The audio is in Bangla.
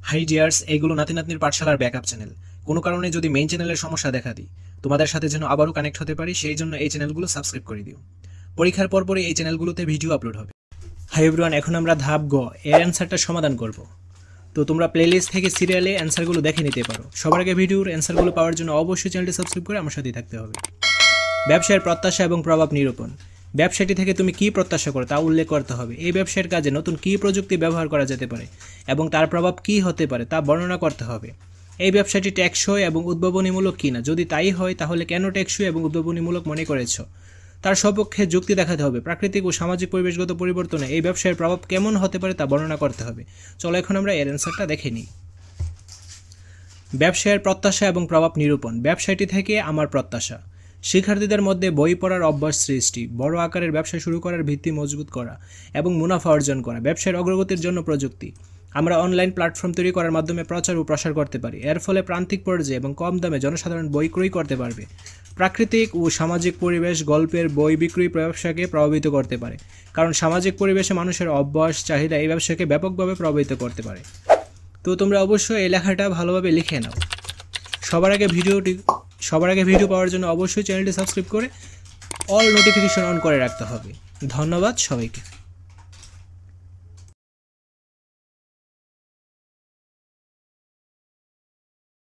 হাই ডিয়ার্স, এগুলো নাতি নাতনির পাঠশালার ব্যাকআপ চ্যানেল। কোনো কারণে যদি মেইন চ্যানেলের সমস্যা দেখা দিই, তোমাদের সাথে যেন আবারও কানেক্ট হতে পারি, সেই জন্য এই চ্যানেলগুলো সাবস্ক্রাইব করে দিও। পরীক্ষার পরপরই এই চ্যানেলগুলোতে ভিডিও আপলোড হবে। হাই এভরিওয়ান, এখন আমরা ধাপ গ এর অ্যান্সারটা সমাধান করব। তো তোমরা প্লেলিস্ট থেকে সিরিয়ালে অ্যান্সারগুলো দেখে নিতে পারো। সবার আগে ভিডিওর অ্যান্সারগুলো পাওয়ার জন্য অবশ্যই চ্যানেলটি সাবস্ক্রাইব করে আমার সাথেই থাকতে হবে। ব্যবসায়ের প্রত্যাশা এবং প্রভাব নিরূপণ। ব্যবসাটি থেকে তুমি কী প্রত্যাশা করো তা উল্লেখ করতে হবে। এই ব্যবসায়ের কাজে নতুন কী প্রযুক্তি ব্যবহার করা যেতে পারে এবং তার প্রভাব কী হতে পারে তা বর্ণনা করতে হবে। এই ব্যবসাটি টেকসই এবং উদ্ভাবনীমূলক কিনা, যদি তাই হয় তাহলে কেন টেকসই এবং উদ্ভাবনীমূলক মনে করেছ, তার সপক্ষে যুক্তি দেখাতে হবে। প্রাকৃতিক ও সামাজিক পরিবেশগত পরিবর্তনে এই ব্যবসায়ের প্রভাব কেমন হতে পারে তা বর্ণনা করতে হবে। চলো এখন আমরা এর অ্যান্সারটা দেখে নিই। ব্যবসায়ের প্রত্যাশা এবং প্রভাব নিরূপণ। ব্যবসাটি থেকে আমার প্রত্যাশা: শিক্ষার্থীদের মধ্যে বই পড়ার অভ্যাস সৃষ্টি, বড় আকারের ব্যবসা শুরু করার ভিত্তি মজবুত করা এবং মুনাফা অর্জন করা। ব্যবসার অগ্রগতির জন্য প্রযুক্তি। আমরা অনলাইন প্ল্যাটফর্ম তৈরি করার মাধ্যমে প্রচার ও প্রসার করতে পারি। এর ফলে প্রান্তিক পর্যায়ে এবং কম দামে জনসাধারণ বই ক্রয় করতে পারবে। প্রাকৃতিক ও সামাজিক পরিবেশ গল্পের বই বিক্রয় ব্যবসাকে প্রভাবিত করতে পারে, কারণ সামাজিক পরিবেশে মানুষের অভ্যাস চাহিদা এই ব্যবসাকে ব্যাপকভাবে প্রভাবিত করতে পারে। তো তোমরা অবশ্যই এই লেখাটা ভালোভাবে লিখে নাও। সবার আগে ভিডিও পাওয়ার জন্য অবশ্যই চ্যানেলটি সাবস্ক্রাইব করে অল নোটিফিকেশন অন করে রাখতে হবে। ধন্যবাদ সবাইকে।